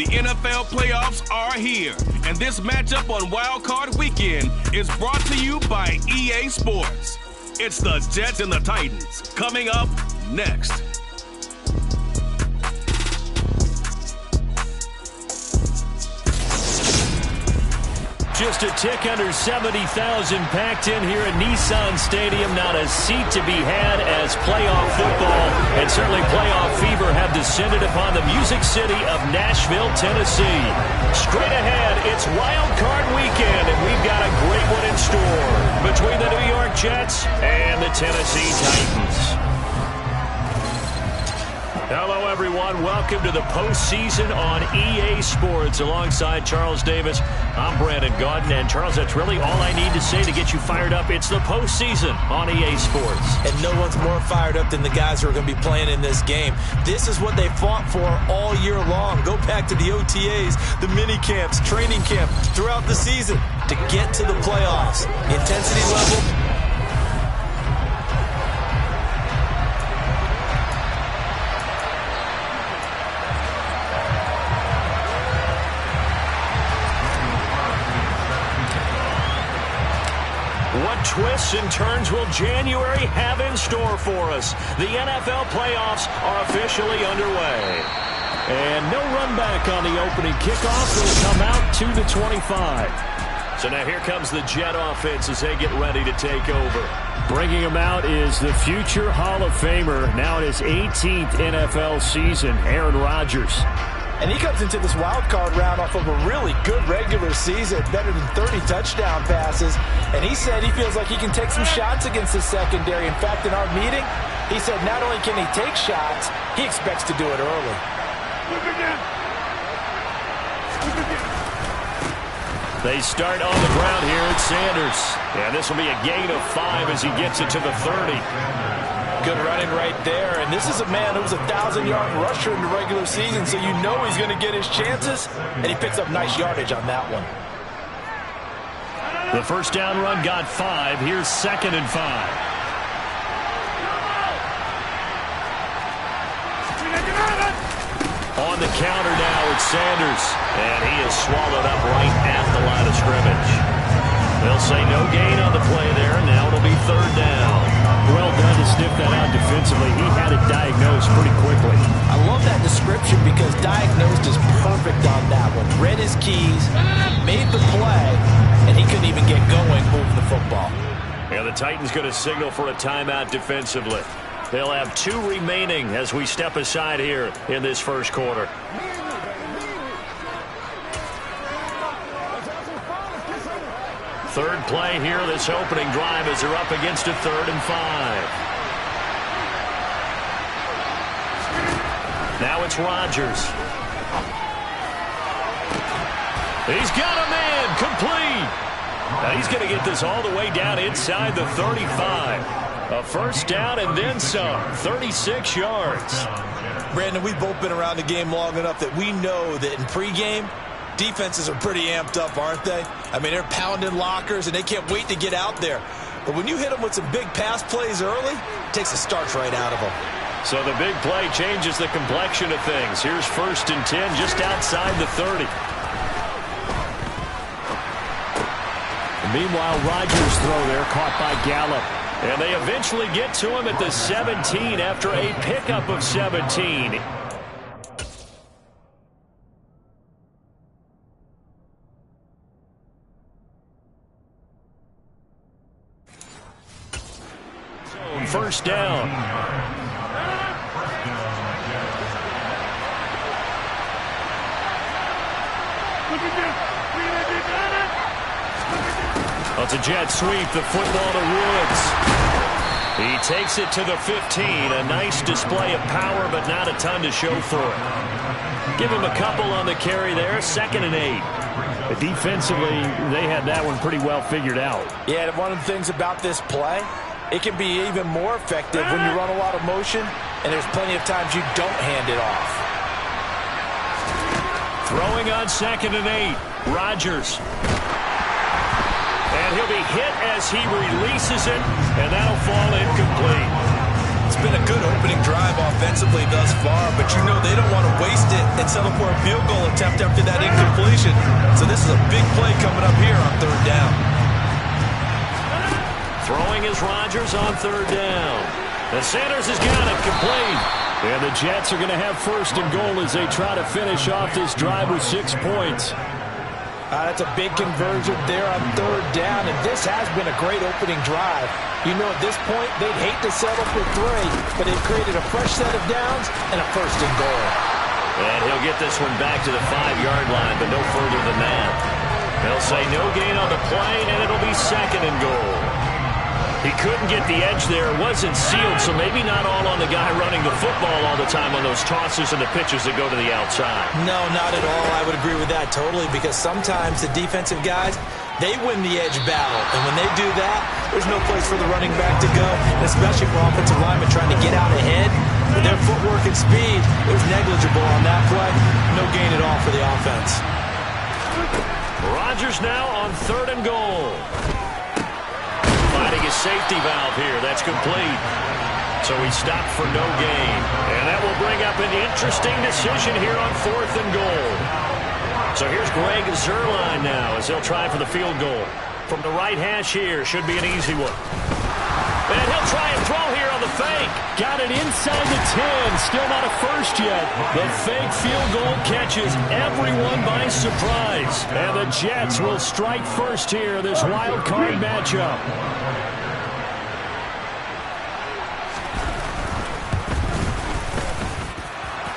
The NFL playoffs are here, and this matchup on Wild Card Weekend is brought to you by EA Sports. It's the Jets and the Titans coming up next. Just a tick under 70,000 packed in here at Nissan Stadium. Not a seat to be had as playoff football and certainly playoff fever have descended upon the Music City of Nashville, Tennessee. Straight ahead, it's Wild Card Weekend, and we've got a great one in store between the New York Jets and the Tennessee Titans. Hello, everyone. Welcome to the postseason on EA Sports. Alongside Charles Davis, I'm Brandon Gaudin. And, Charles, that's really all I need to say to get you fired up. It's the postseason on EA Sports. And no one's more fired up than the guys who are going to be playing in this game. This is what they fought for all year long. Go back to the OTAs, the mini camps, training camp, throughout the season to get to the playoffs. Intensity level. What twists and turns will January have in store for us? The NFL playoffs are officially underway. And no run back on the opening kickoff. It'll come out to the 25. So now here comes the Jet offense as they get ready to take over. Bringing him out is the future Hall of Famer, now in his 18th NFL season, Aaron Rodgers. And he comes into this wild card round off of a really good regular season, better than 30 touchdown passes. And he said he feels like he can take some shots against the secondary. In fact, in our meeting, he said not only can he take shots, he expects to do it early. They start on the ground here at Sanders. And this will be a gain of 5 as he gets it to the 30. Good running right there. And this is a man who was a 1,000-yard rusher in the regular season, so you know he's going to get his chances. And he picks up nice yardage on that one. The first down run got 5. Here's 2nd and 5. On the counter now, it's Sanders. And he is swallowed up right at the line of scrimmage. They'll say no gain on the play there. Now it'll be 3rd down. Well done to sniff that out defensively. He had it diagnosed pretty quickly. I love that description because diagnosed is perfect on that one. Read his keys, made the play, and he couldn't even get going moving the football. And the Titans going to signal for a timeout defensively. They'll have 2 remaining as we step aside here in this first quarter. Third play here, this opening drive as they're up against a 3rd and 5. Now it's Rodgers. He's got a man, complete. Now he's going to get this all the way down inside the 35. A first down and then some, 36 yards. Brandon, we've both been around the game long enough that we know that in pregame, defenses are pretty amped up, aren't they? I mean, they're pounding lockers, and they can't wait to get out there. But when you hit them with some big pass plays early, it takes the starch right out of them. So the big play changes the complexion of things. Here's 1st and 10 just outside the 30. Meanwhile, Rodgers' throw there caught by Gallup. And they eventually get to him at the 17 after a pickup of 17. First down. Well, it's a jet sweep, the football to Woods. He takes it to the 15. A nice display of power, but not a ton to show for it. Give him a couple on the carry there, 2nd and 8. But defensively, they had that one pretty well figured out. Yeah, and one of the things about this play, it can be even more effective when you run a lot of motion, and there's plenty of times you don't hand it off. Throwing on 2nd and 8, Rodgers. And he'll be hit as he releases it, and that'll fall incomplete. It's been a good opening drive offensively thus far, but you know they don't want to waste it and settle for a field goal attempt after that incompletion. So this is a big play coming up here on third down. Throwing is Rodgers on third down. The Sanders has got it complete. And the Jets are going to have first and goal as they try to finish off this drive with 6 points. That's a big conversion there on third down, and this has been a great opening drive. You know, at this point, they'd hate to settle for 3, but they've created a fresh set of downs and a first and goal. And he'll get this one back to the 5-yard line, but no further than that. They'll say no gain on the play, and it'll be second and goal. He couldn't get the edge there. It wasn't sealed, so maybe not all on the guy running the football all the time on those tosses and the pitches that go to the outside. No, not at all. I would agree with that totally, because sometimes the defensive guys, they win the edge battle. And when they do that, there's no place for the running back to go, and especially for offensive linemen trying to get out ahead. With their footwork and speed, it was negligible on that play. No gain at all for the offense. Rodgers now on third and goal. Finding his safety valve here. That's complete. So he stopped for no gain. And that will bring up an interesting decision here on fourth and goal. So here's Greg Zuerlein now as they'll try for the field goal. From the right hash here, should be an easy one. And he'll try and throw here on the fake. Got it inside the 10. Still not a first yet. The fake field goal catches everyone by surprise. And the Jets will strike first here, this wild card matchup.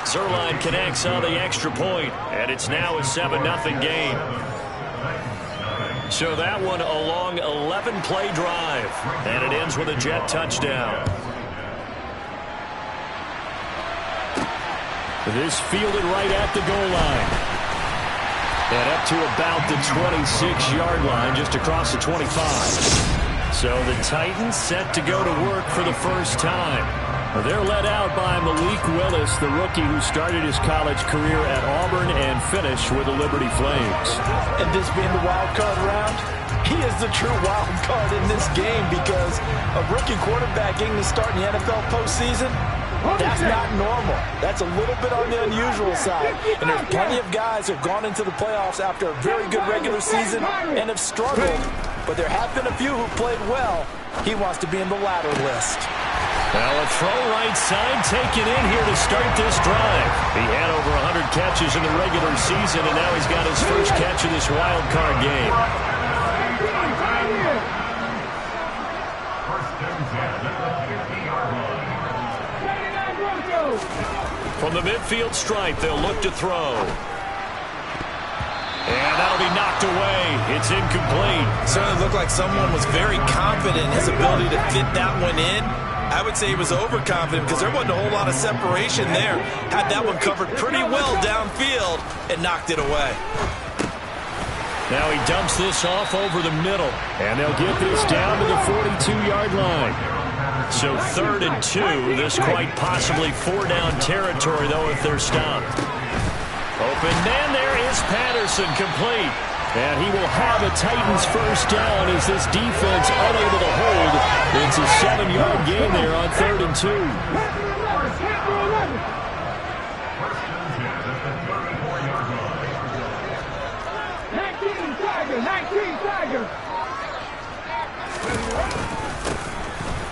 Zuerlein connects on the extra point, and it's now a 7-0 game. So that one a long 11-play drive, and it ends with a Jet touchdown. This fielded right at the goal line. And up to about the 26-yard line, just across the 25. So the Titans set to go to work for the first time. They're led out by Malik Willis, the rookie who started his college career at Auburn and finished with the Liberty Flames. And this being the wild card round, he is the true wild card in this game, because a rookie quarterback getting to start in the NFL postseason, that's not normal. That's a little bit on the unusual side. And there's plenty of guys who have gone into the playoffs after a very good regular season and have struggled. But there have been a few who played well. He wants to be in the latter list. Well, a throw right side taken in here to start this drive. He had over 100 catches in the regular season, and now he's got his first catch of this wild card game. From the midfield stripe, they'll look to throw. And that'll be knocked away. It's incomplete. Certainly looked like someone was very confident in his ability to fit that one in. I would say he was overconfident because there wasn't a whole lot of separation there. Had that one covered pretty well downfield and knocked it away. Now he dumps this off over the middle. And they'll get this down to the 42-yard line. So 3rd and 2. This quite possibly 4-down territory, though, if they're stopped. Open man, there is Patterson, complete. And he will have a Titans first down as this defense unable to hold. It's a 7-yard gain there on 3rd and 2.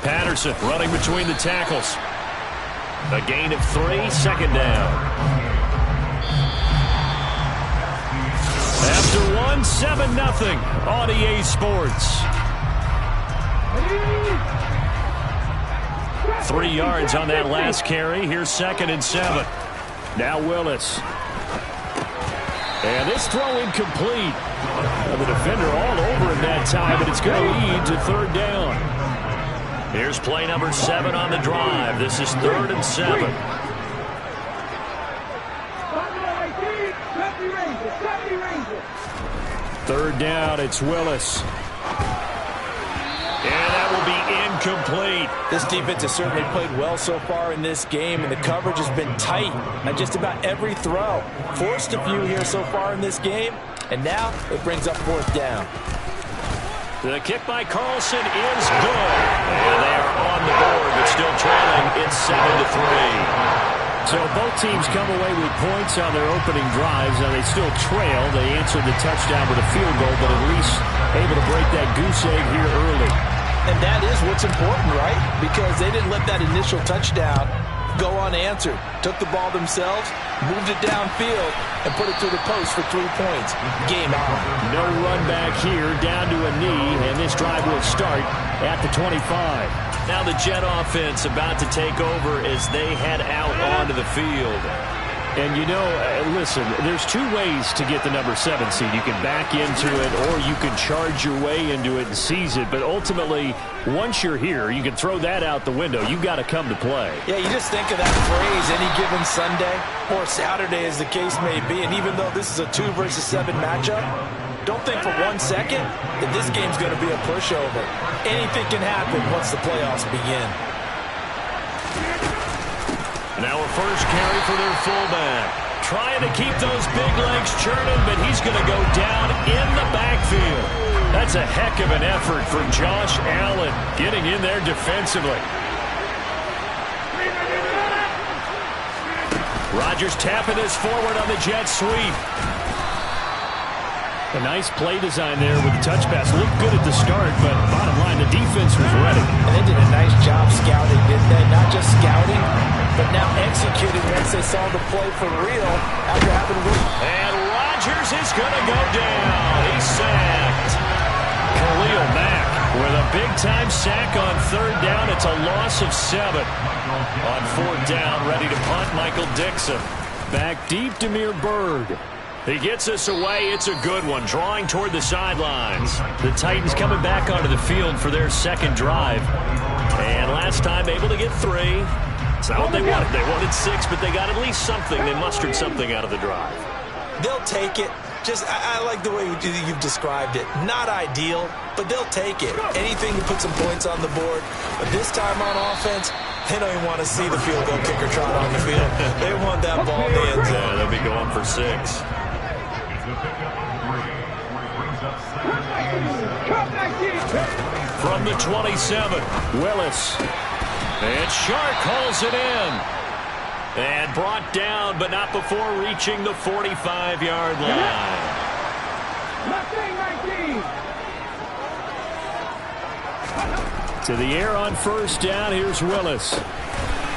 Patterson running between the tackles. A gain of 3, 2nd down. After 1, 7-0 on EA Sports. 3 yards on that last carry. Here's 2nd and 7. Now Willis. And this throw incomplete. The defender all over him that time, but it's going to lead to 3rd down. Here's play number 7 on the drive. This is 3rd and 7. Third down, it's Willis. And that will be incomplete. This defense has certainly played well so far in this game, and the coverage has been tight on just about every throw. Forced a few here so far in this game, and now it brings up 4th down. The kick by Carlson is good. And they are on the board, but still trailing. It's 7-3. So both teams come away with points on their opening drives. Now they still trail. They answered the touchdown with a field goal, but at least able to break that goose egg here early. And that is what's important, right? Because they didn't let that initial touchdown go unanswered. Took the ball themselves, moved it downfield, and put it through the post for 3 points. Game on. No run back here, down to a knee, and this drive will start at the 25. Now the Jet offense about to take over as they head out onto the field. And you know, listen, there's 2 ways to get the number 7 seed. You can back into it or you can charge your way into it and seize it. But ultimately, once you're here, you can throw that out the window. You've got to come to play. Yeah, you just think of that phrase, any given Sunday or Saturday as the case may be. And even though this is a 2 versus 7 matchup, don't think for 1 second that this game's going to be a pushover. Anything can happen once the playoffs begin. Now a first carry for their fullback. Trying to keep those big legs churning, but he's going to go down in the backfield. That's a heck of an effort from Josh Allen getting in there defensively. Rodgers tapping this forward on the jet sweep. A nice play design there with the touch pass. Looked good at the start, but bottom line, the defense was ready. And they did a nice job scouting, didn't they? Not just scouting, but now executing once they saw the play for real after having And Rodgers is going to go down. He's sacked. Khalil Mack with a big-time sack on 3rd down. It's a loss of 7. On 4th down, ready to punt, Michael Dixon. Back deep, Damiere Byrd. He gets us away. It's a good one, drawing toward the sidelines. The Titans coming back onto the field for their 2nd drive. And last time able to get 3. It's not what they wanted. They wanted 6, but they got at least something. They mustered something out of the drive. They'll take it. Just, I like the way you've described it. Not ideal, but they'll take it. Anything to put some points on the board. But this time on offense, they don't even want to see the field goal kicker trot on the field. They want that ball in the end zone. Yeah, they'll be going for 6. From the 27, Willis. And Shark hauls it in. And brought down, but not before reaching the 45-yard line. To the air on 1st down. Here's Willis.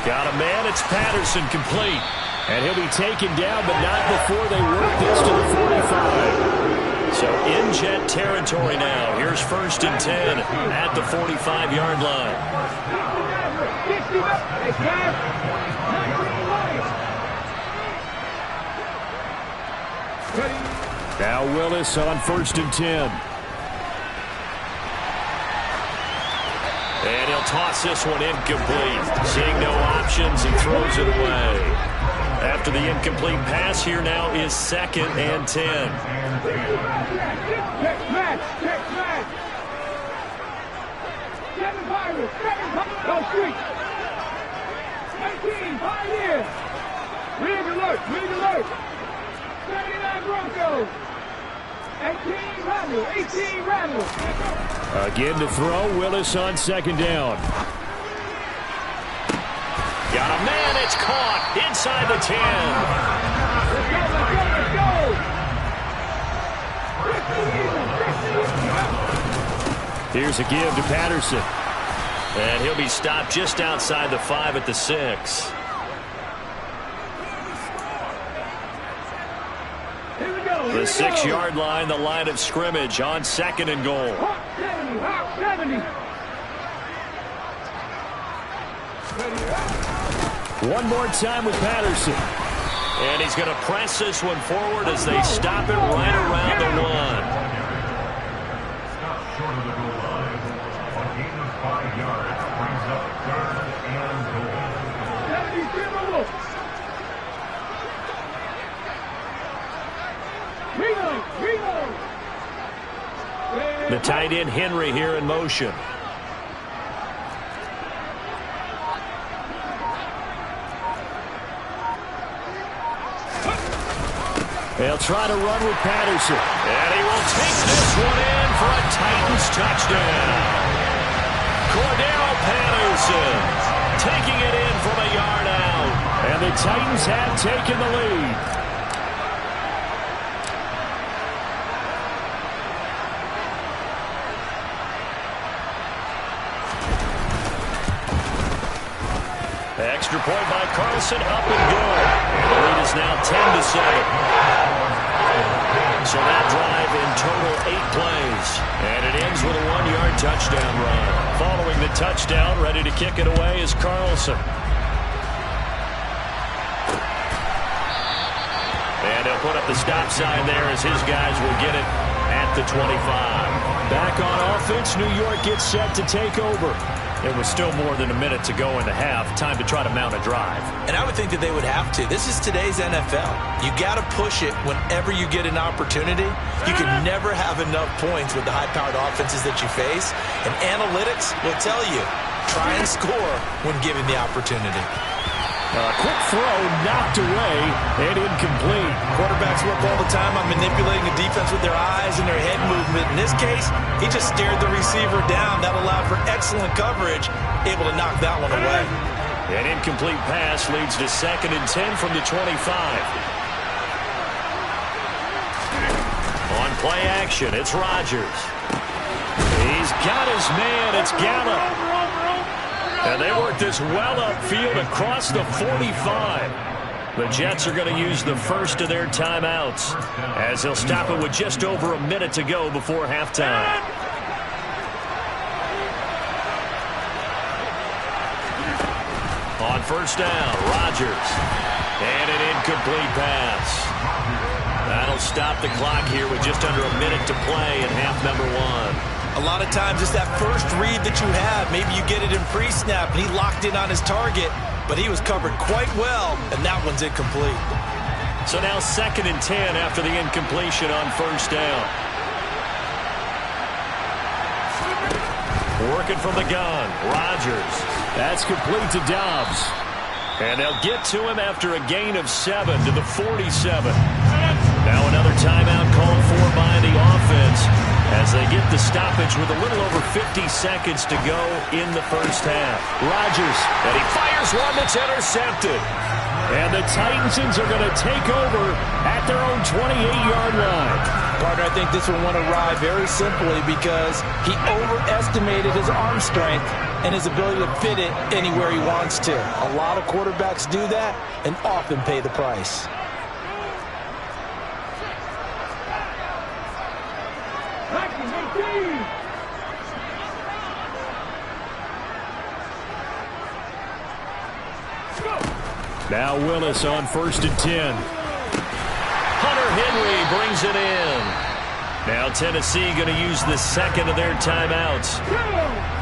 Got a man. It's Patterson complete. And he'll be taken down, but not before they work this to the 45. So in Jet territory now. Here's 1st and 10 at the 45-yard line. Now Willis on 1st and 10. And he'll toss this one incomplete. Seeing no options, he throws it away. After the incomplete pass, here now is 2nd and 10. Again to throw. Willis on 2nd down. Got a man. It's caught inside the 10. Here's a give to Patterson. And he'll be stopped just outside the 5 at the 6. The 6-yard line, the line of scrimmage on 2nd and goal. One more time with Patterson. And he's going to press this one forward as they stop it right around the 1. The tight end Henry here in motion. They'll try to run with Patterson. And he will take this one in for a Titans touchdown. Cordero Patterson taking it in from a yard out. And the Titans have taken the lead. Extra point by Carlson, up and good. And the lead is now 10-7. So that drive in total 8 plays. And it ends with a 1-yard touchdown run. Following the touchdown, ready to kick it away is Carlson. And they'll put up the stop sign there as his guys will get it at the 25. Back on offense, New York gets set to take over. There was still more than a minute to go in the half. Time to try to mount a drive. And I would think that they would have to. This is today's NFL. You got to push it whenever you get an opportunity. You can never have enough points with the high-powered offenses that you face. And analytics will tell you, try and score when given the opportunity. Quick throw knocked away and incomplete. Quarterbacks work all the time on manipulating the defense with their eyes and their head movement. In this case, he just stared the receiver down. That allowed for excellent coverage, able to knock that one away. An incomplete pass leads to 2nd and 10 from the 25. On play action, it's Rodgers. He's got his man. It's Gallup. And they work this well upfield across the 45. The Jets are going to use the first of their timeouts as they'll stop it with just over a minute to go before halftime. On first down, Rodgers. And an incomplete pass. That'll stop the clock here with just under a minute to play in half number 1. A lot of times it's that first read that you have. Maybe you get it in pre-snap, and he locked in on his target, but he was covered quite well, and that one's incomplete. So now 2nd and 10 after the incompletion on first down. Working from the gun, Rodgers. That's complete to Dobbs. And they'll get to him after a gain of 7 to the 47. Now another timeout called for by the offense as they get the stoppage with a little over 50 seconds to go in the first half. Rodgers. And he fires one that's intercepted. And the Titans are going to take over at their own 28-yard line. Partner, I think this one won a ride very simply because he overestimated his arm strength and his ability to fit it anywhere he wants to. A lot of quarterbacks do that and often pay the price. Now Willis on 1st and 10. Hunter Henry brings it in. Now Tennessee going to use the 2nd of their timeouts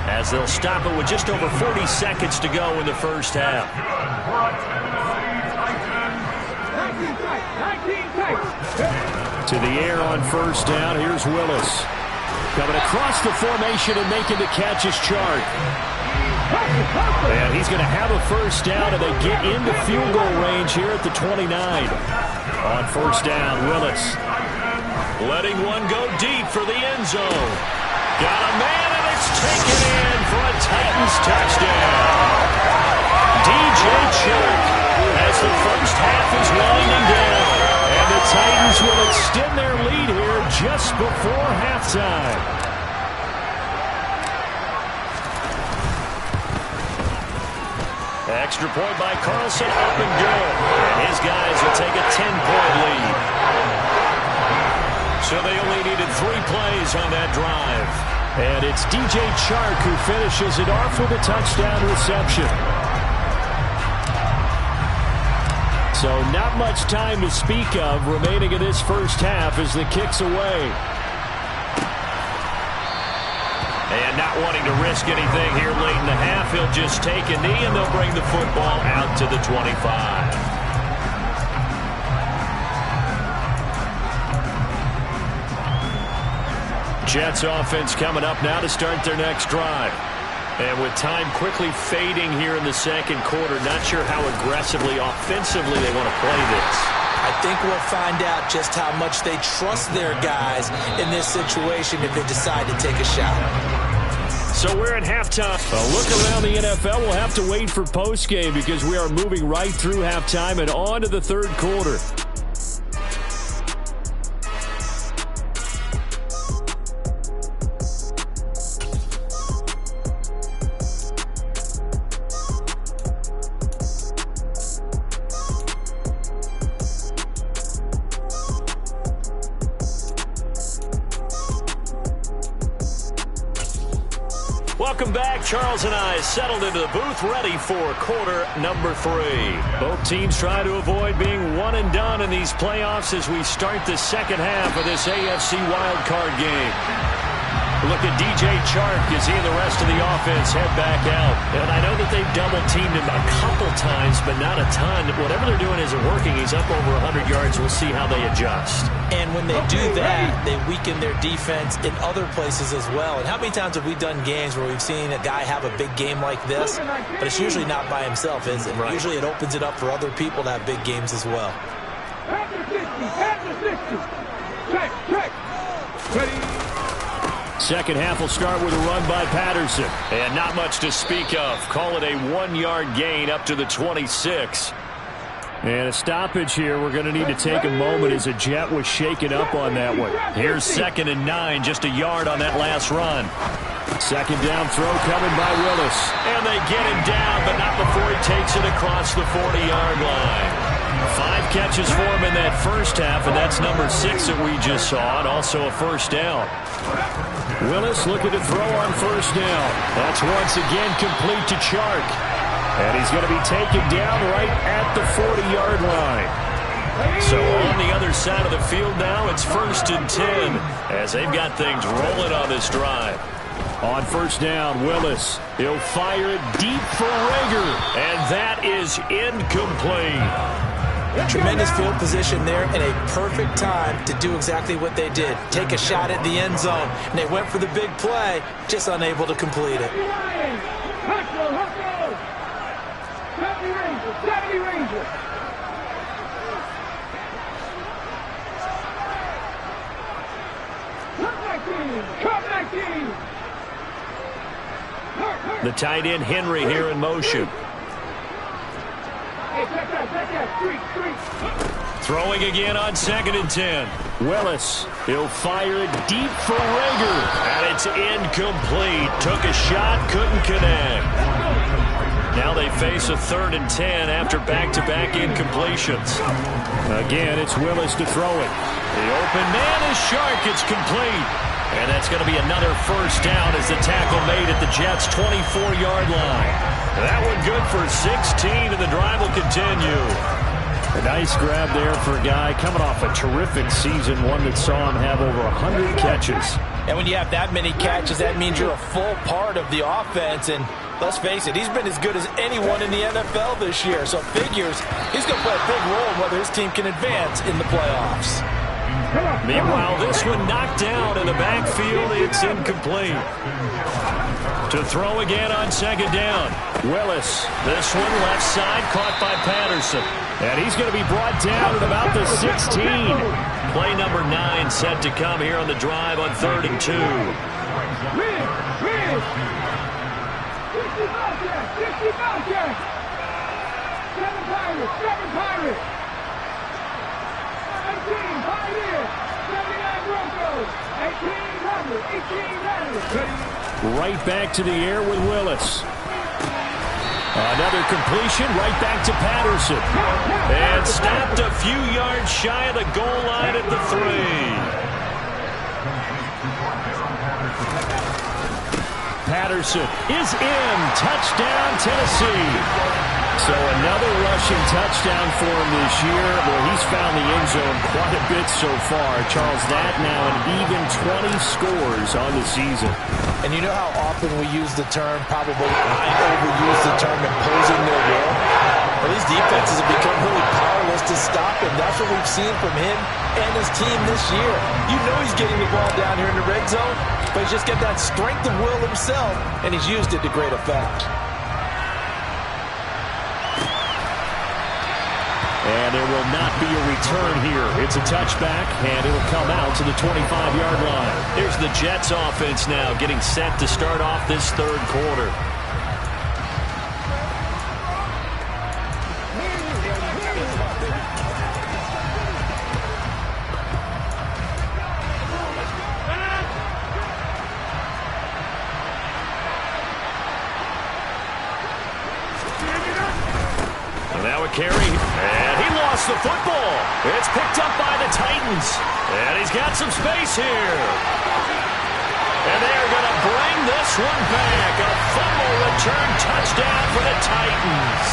as they'll stop it with just over 40 seconds to go in the first half. To the air on first down. Here's Willis. Coming across the formation and making the catch is Chark. And he's going to have a first down, and they get into field goal range here at the 29. On first down, Willis. Letting one go deep for the end zone. Got a man, and it's taken in for a Titans touchdown. DJ Chark as the first half is winding down. And the Titans will extend their lead here just before halftime. Extra point by Carlson, up and good. And his guys will take a 10-point lead. So they only needed 3 plays on that drive. And it's DJ Chark who finishes it off with a touchdown reception. So not much time to speak of remaining in this first half as the kick's away. And not wanting to risk anything here late in the half, he'll just take a knee and they'll bring the football out to the 25. Jets offense coming up now to start their next drive. And with time quickly fading here in the second quarter, not sure how aggressively, offensively they want to play this. I think we'll find out just how much they trust their guys in this situation if they decide to take a shot. So we're at halftime. A look around the NFL. We'll have to wait for postgame because we are moving right through halftime and on to the third quarter. Welcome back. Charles and I settled into the booth, ready for quarter number 3. Both teams try to avoid being one and done in these playoffs as we start the second half of this AFC wildcard game. Look at DJ Chark as he and the rest of the offense head back out. And I know that they've double-teamed him a couple times, but not a ton. Whatever they're doing isn't working. He's up over 100 yards. We'll see how they adjust. And when they do that, they weaken their defense in other places as well. And how many times have we done games where we've seen a guy have a big game like this, but it's usually not by himself, is it? Right. Usually it opens it up for other people to have big games as well. Second half will start with a run by Patterson. And not much to speak of. Call it a 1-yard gain up to the 26. And a stoppage here. We're going to need to take a moment as a jet was shaken up on that one. Here's 2nd and 9, just a yard on that last run. Second down throw coming by Willis. And they get him down, but not before he takes it across the 40-yard line. 5 catches for him in that first half, and that's number 6 that we just saw, and also a first down. Willis looking to throw on first down. That's once again complete to Chark. And he's going to be taken down right at the 40-yard line. So on the other side of the field now, it's 1st and 10 as they've got things rolling on this drive. On first down, Willis. He'll fire it deep for Rager. And that is incomplete. Tremendous field position there and a perfect time to do exactly what they did. Take a shot at the end zone. And they went for the big play, just unable to complete it. The tight end Henry here in motion. Throwing again on 2nd and 10. Willis, he'll fire it deep for Rager. And it's incomplete. Took a shot, couldn't connect. Now they face a 3rd and 10 after back-to-back incompletions. Again, it's Willis to throw it. The open man is Chark. It's complete. And that's going to be another first down as the tackle made at the Jets' 24-yard line. That one good for 16, and the drive will continue. A nice grab there for a guy coming off a terrific season, one that saw him have over 100 catches. And when you have that many catches, that means you're a full part of the offense. And let's face it, he's been as good as anyone in the NFL this year. So figures he's going to play a big role in whether his team can advance in the playoffs. Meanwhile, this one knocked down in the backfield. It's incomplete. To throw again on 2nd down. Willis. This one left side caught by Patterson. And he's going to be brought down at about the 16. Play number 9 set to come here on the drive on 3rd and 2. Right back to the air with Willis. Another completion right back to Patterson. And stopped a few yards shy of the goal line at the 3. Patterson is in. Touchdown, Tennessee. So another rushing touchdown for him this year. Well, he's found the end zone quite a bit so far. Charles, that now an even 20 scores on the season. And you know how often we use the term, probably I overuse the term, imposing their will? Well, these defenses have become really powerless to stop him. That's what we've seen from him and his team this year. You know he's getting the ball down here in the red zone, but he's just got that strength of will himself, and he's used it to great effect. And there will not be a return here. It's a touchback, and it'll come out to the 25-yard line. Here's the Jets offense now getting set to start off this third quarter. Carry, and he lost the football. It's picked up by the Titans, and he's got some space here. And they're going to bring this one back. A fumble return touchdown for the Titans.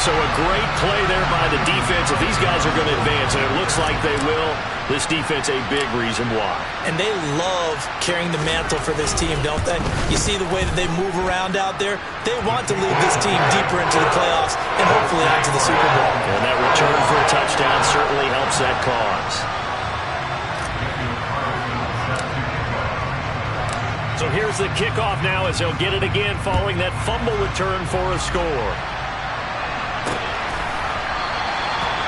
So a great play there by the defense. If these guys are going to advance, and it looks like they will, this defense a big reason why. And they love carrying the mantle for this team, don't they? You see the way that they move around out there? They want to lead this team deeper into the playoffs and hopefully on to the Super Bowl. And that return for a touchdown certainly helps that cause. So here's the kickoff now as they'll get it again following that fumble return for a score.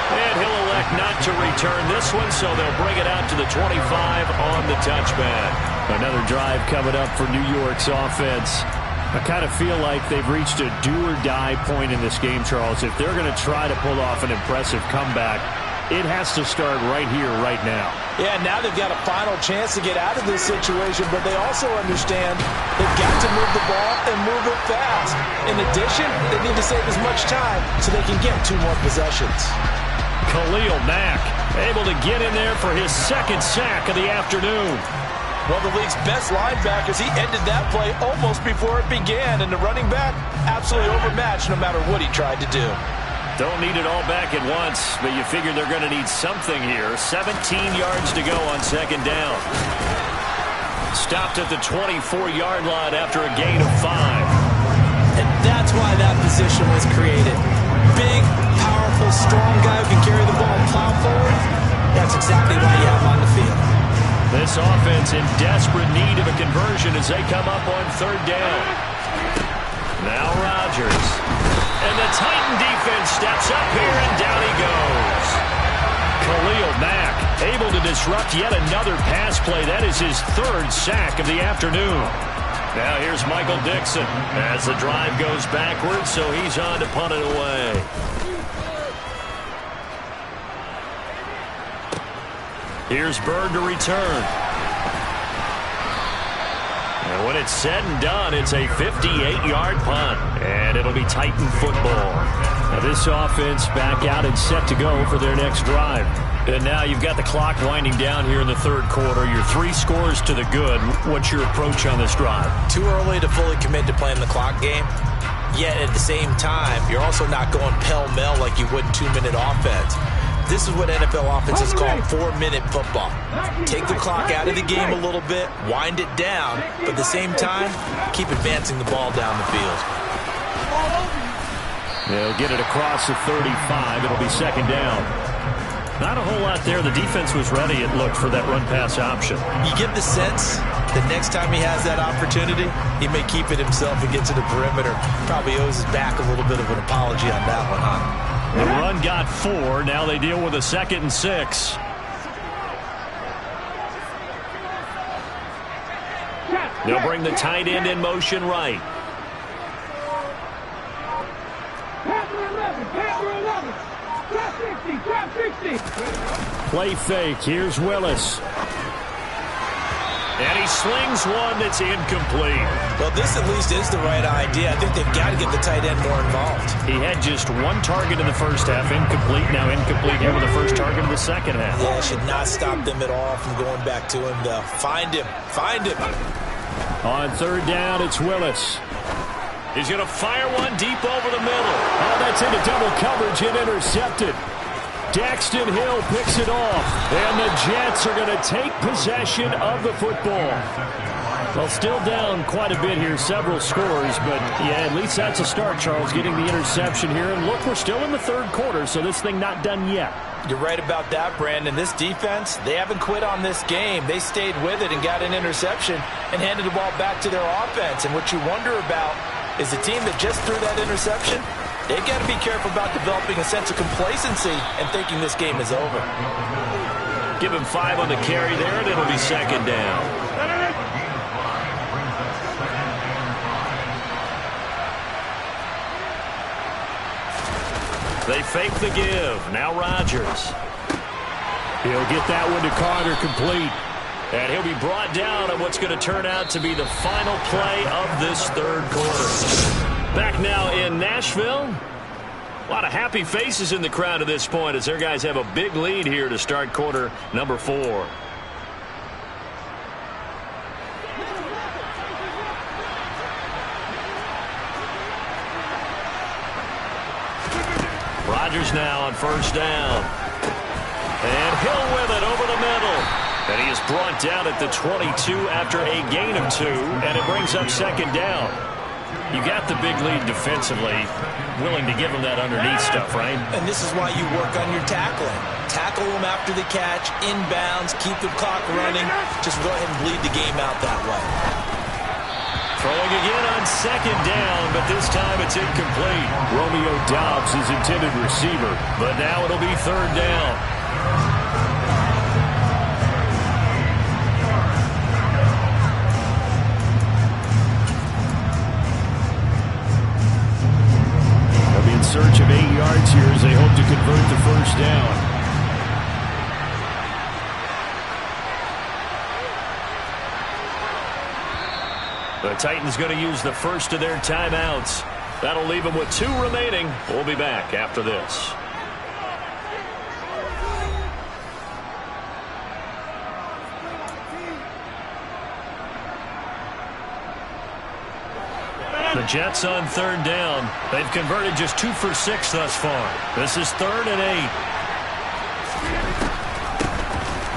And he'll elect not to return this one, so they'll bring it out to the 25 on the touchback. Another drive coming up for New York's offense. I kind of feel like they've reached a do-or-die point in this game, Charles. If they're going to try to pull off an impressive comeback, it has to start right here, right now. Yeah, now they've got a final chance to get out of this situation, but they also understand they've got to move the ball and move it fast. In addition, they need to save as much time so they can get 2 more possessions. Khalil Mack able to get in there for his second sack of the afternoon. One of the league's best linebackers, he ended that play almost before it began, and the running back absolutely overmatched no matter what he tried to do. Don't need it all back at once, but you figure they're going to need something here. 17 yards to go on second down. Stopped at the 24-yard line after a gain of 5. And that's why that position was created. Big, powerful, strong guy who can carry the ball and plow forward. That's exactly why you have him on the field. This offense in desperate need of a conversion as they come up on third down. Now Rodgers. And the Titan defense steps up here, and down he goes. Khalil Mack able to disrupt yet another pass play. That is his 3rd sack of the afternoon. Now here's Michael Dixon as the drive goes backwards, so he's on to punt it away. Here's Bird to return. And when it's said and done, it's a 58-yard punt, and it'll be Titan football. Now this offense back out and set to go for their next drive. And now you've got the clock winding down here in the third quarter. You're 3 scores to the good. What's your approach on this drive? Too early to fully commit to playing the clock game. Yet at the same time, you're also not going pell-mell like you would in 2-minute offense. This is what NFL offenses call 4-minute football. Take the clock out of the game a little bit, wind it down, but at the same time, keep advancing the ball down the field. They'll get it across the 35. It'll be second down. Not a whole lot there. The defense was ready, it looked, for that run-pass option. You get the sense that next time he has that opportunity, he may keep it himself and get to the perimeter. Probably owes his back a little bit of an apology on that one, huh? The run got 4. Now they deal with a 2nd and 6. They'll bring the tight end in motion right. Play fake. Here's Willis. And he slings one that's incomplete. Well, this at least is the right idea. I think they've got to get the tight end more involved. He had just 1 target in the first half. Incomplete. Now incomplete here with the first target in the second half. Yeah, it should not stop them at all from going back to him, though. Find him. Find him. On third down, it's Willis. He's going to fire one deep over the middle. Oh, that's into double coverage and intercepted. Daxton Hill picks it off, and the Jets are going to take possession of the football. Well, still down quite a bit here, several scores, but yeah, at least that's a start, Charles, getting the interception here. And look, we're still in the third quarter, so this thing not done yet. You're right about that, Brandon. This defense, they haven't quit on this game. They stayed with it and got an interception and handed the ball back to their offense. And what you wonder about is the team that just threw that interception, They've got to be careful about developing a sense of complacency and thinking this game is over. Give him 5 on the carry there, and it'll be second down. They fake the give. Now Rodgers. He'll get that one to Carter, complete. And he'll be brought down on what's going to turn out to be the final play of this third quarter. Back now in Nashville. A lot of happy faces in the crowd at this point as their guys have a big lead here to start quarter number 4. Rodgers now on first down. And Hill with it over the middle. And he is brought down at the 22 after a gain of 2, and it brings up second down. You got the big lead defensively, willing to give them that underneath stuff, right? And this is why you work on your tackling. Tackle them after the catch, inbounds, keep the clock running. Just go ahead and bleed the game out that way. Throwing again on second down, but this time it's incomplete. Romeo Doubs is intended receiver, but now it'll be third down. Search of 8 yards here as they hope to convert the first down. The Titans going to use the first of their timeouts. That'll leave them with 2 remaining. We'll be back after this. The Jets on third down. They've converted just 2 for 6 thus far. This is 3rd and 8.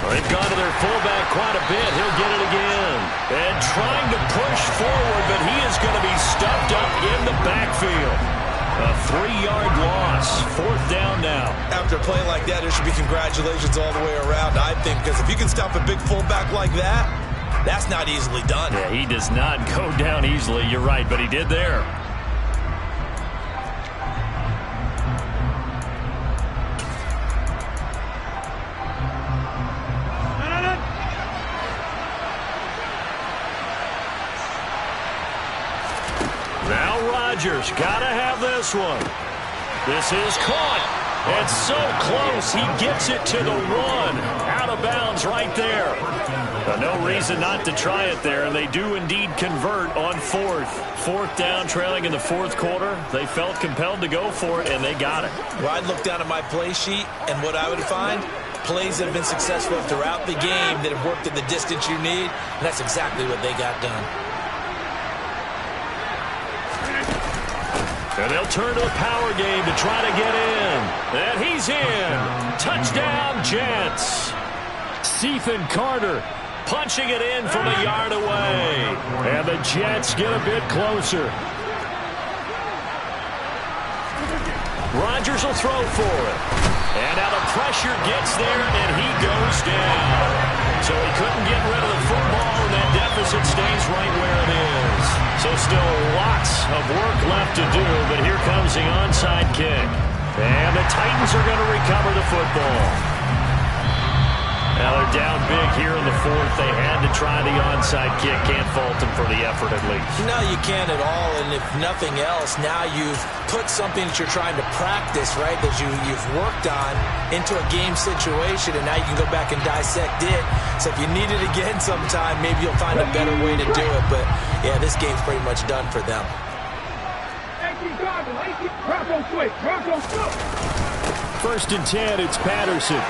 They've gone to their fullback quite a bit. He'll get it again. And trying to push forward, but he is going to be stuffed up in the backfield. A 3-yard loss. 4th down now. After a play like that, there should be congratulations all the way around, I think, because if you can stop a big fullback like that, that's not easily done. Yeah, he does not go down easily. You're right, but he did there. Now Rodgers got to have this one. This is caught. It's so close. He gets it to the 1. Out of bounds right there. No reason not to try it there, and they do indeed convert on 4th. 4th down, trailing in the 4th quarter. They felt compelled to go for it, and they got it. Well, I'd look down at my play sheet, and what I would find, plays that have been successful throughout the game that have worked at the distance you need, and that's exactly what they got done. And they'll turn to the power game to try to get in. And he's in. Touchdown, Jets. Ethan Carter punching it in from a yard away. And the Jets get a bit closer. Rodgers will throw for it. And now the pressure gets there, and he goes down. So he couldn't get rid of the football, and that deficit stays right where it is. So still lots of work left to do, but here comes the onside kick. And the Titans are going to recover the football. Now they're down big here in the 4th. They had to try the onside kick. Can't fault them for the effort at least. No, you can't at all. And if nothing else, now you've put something that you're trying to practice, right, that you've worked on into a game situation, and now you can go back and dissect it. So if you need it again sometime, maybe you'll find a better way to do it. But, yeah, this game's pretty much done for them. First and 10, it's Patterson.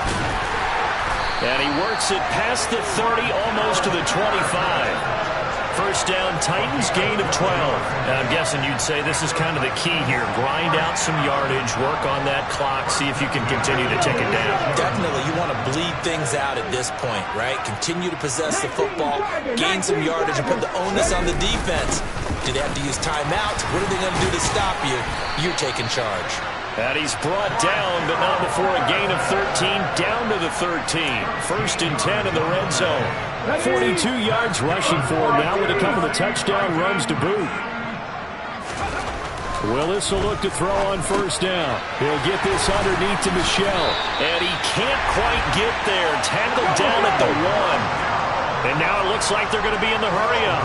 And he works it past the 30, almost to the 25. First down, Titans, gain of 12. Now, I'm guessing you'd say this is kind of the key here. Grind out some yardage, work on that clock, see if you can continue to tick it down. Definitely, you want to bleed things out at this point, right? Continue to possess the football, gain some yardage, and put the onus on the defense. Do they have to use timeouts? What are they going to do to stop you? You're taking charge. And he's brought down, but not before a gain of 13, down to the 13. First and 10 in the red zone. 42 yards rushing for him now with a couple of touchdown runs to boot. Well, this will look to throw on first down. He'll get this underneath to Michel. And he can't quite get there. Tackled down at the 1. And now it looks like they're going to be in the hurry-up.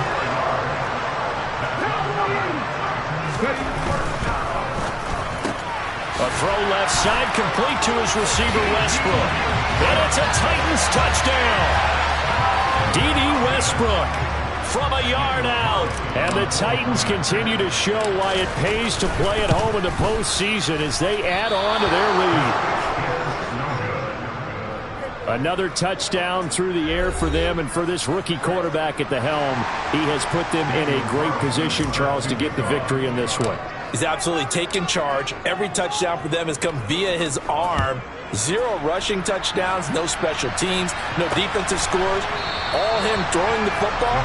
A throw left side complete to his receiver, Westbrook. And it's a Titans touchdown. D.D. Westbrook from a yard out. And the Titans continue to show why it pays to play at home in the postseason as they add on to their lead. Another touchdown through the air for them, and for this rookie quarterback at the helm, he has put them in a great position, Charles, to get the victory in this one. He's absolutely taken charge. Every touchdown for them has come via his arm. 0 rushing touchdowns, no special teams, no defensive scores. All him throwing the football.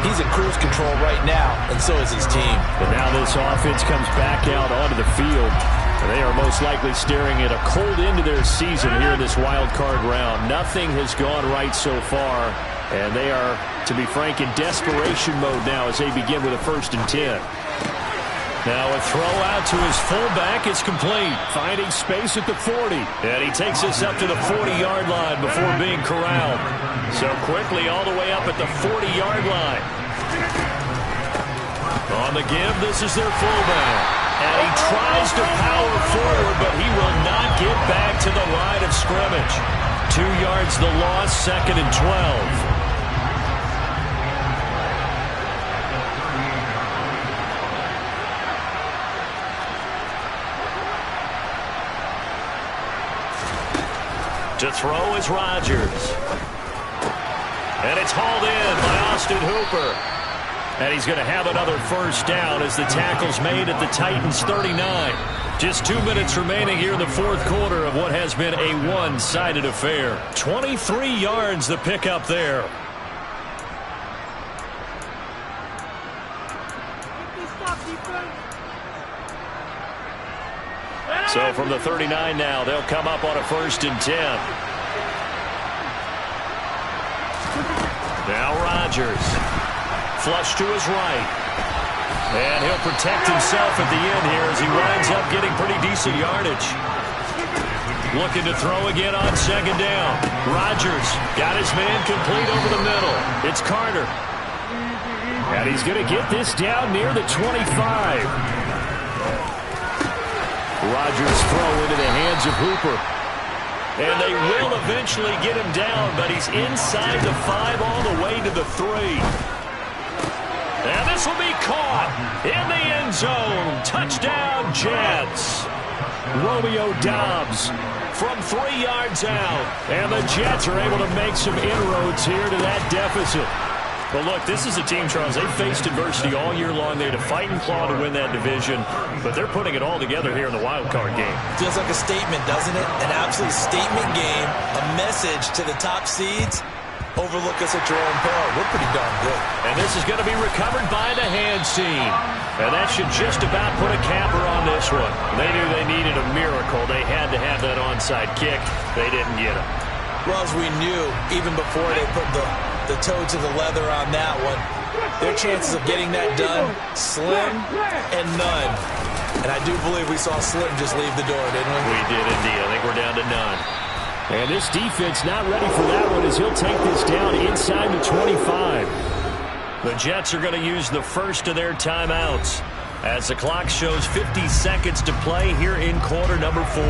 He's in cruise control right now, and so is his team. But now this offense comes back out onto the field. And they are most likely staring at a cold end to their season here in this wild card round. Nothing has gone right so far, and they are, to be frank, in desperation mode now as they begin with a 1st and 10. Now a throw out to his fullback is complete. Finding space at the 40. And he takes us up to the 40-yard line before being corralled. So quickly all the way up at the 40-yard line. On the give, this is their fullback. And he tries to power forward, but he will not get back to the line of scrimmage. 2 yards the loss, 2nd and 12. To throw is Rodgers. And it's hauled in by Austin Hooper. And he's going to have another first down as the tackle's made at the Titans' 39. Just 2 minutes remaining here in the 4th quarter of what has been a one-sided affair. 23 yards the pickup there. So from the 39 now, they'll come up on a 1st and 10. Now Rodgers. Flush to his right. And he'll protect himself at the end here as he winds up getting pretty decent yardage. Looking to throw again on 2nd down. Rodgers got his man complete over the middle. It's Carter. And he's going to get this down near the 25. Rodgers' throw into the hands of Hooper. And they will eventually get him down, but he's inside the 5 all the way to the 3. And this will be caught in the end zone. Touchdown, Jets. Romeo Doubs from 3 yards out. And the Jets are able to make some inroads here to that deficit. But look, this is a team, Charles, they faced adversity all year long. They had to fight and claw to win that division, but they're putting it all together here in the wild card game. Feels like a statement, doesn't it? An absolute statement game, a message to the top seeds. Overlook us at your own peril. We're pretty darn good. And this is going to be recovered by the hands team. And that should just about put a capper on this one. They knew they needed a miracle. They had to have that onside kick. They didn't get it. Well, as we knew, even before they put the toe to the leather on that one, their chances of getting that done, slim and none. And I do believe we saw Slim just leave the door, didn't we? We did indeed. I think we're down to none. And this defense not ready for that one as he'll take this down inside the 25. The Jets are going to use the first of their timeouts as the clock shows 50 seconds to play here in quarter number 4.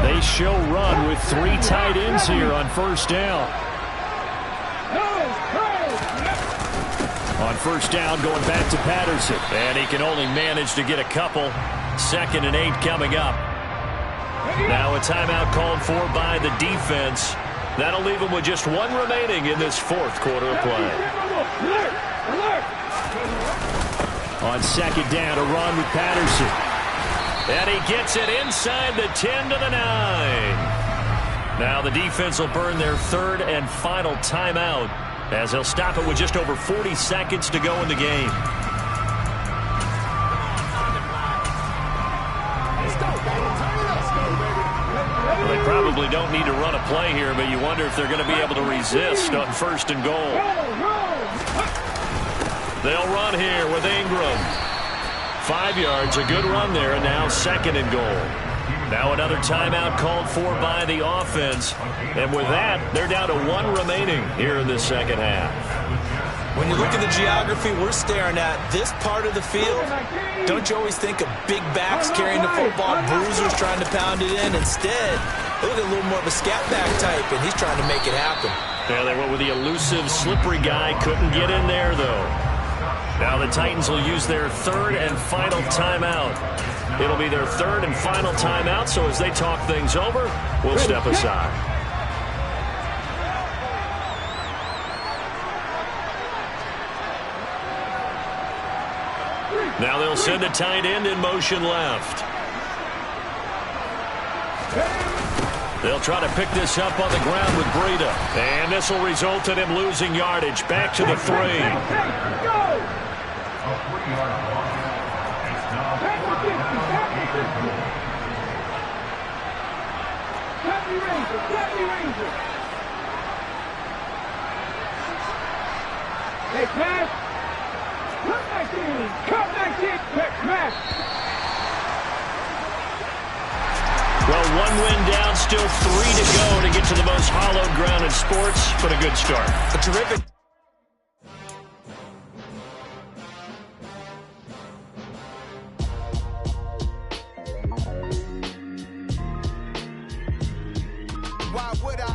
They show run with 3 tight ends here on 1st down. On 1st down, going back to Patterson. And he can only manage to get a couple. 2nd and 8 coming up. Now a timeout called for by the defense. That'll leave him with just 1 remaining in this 4th quarter of play. On 2nd down, a run with Patterson. And he gets it inside the 10 to the 9. Now the defense will burn their 3rd and final timeout as they'll stop it with just over 40 seconds to go in the game. Well, they probably don't need to run a play here, but you wonder if they're going to be able to resist on 1st and goal. They'll run here with Ingram. 5 yards, a good run there, and now 2nd and goal. Now another timeout called for by the offense. And with that, they're down to 1 remaining here in the second half. When you look at the geography we're staring at, this part of the field, don't you always think of big backs carrying the football, bruisers trying to pound it in? Instead, they look at a little more of a scat back type, and he's trying to make it happen. Yeah, they went with the elusive, slippery guy. Couldn't get in there, though. Now the Titans will use their 3rd and final timeout. It'll be their 3rd and final timeout, so as they talk things over, we'll step aside. Now they'll send the tight end in motion left. They'll try to pick this up on the ground with Breida. And this will result in him losing yardage. Back to the 3. Hey, pass. Cut back in. Cut back in. Pass. Well, 1 win down, still 3 to go to get to the most hallowed ground in sports, but a good start. A terrific. Why would I?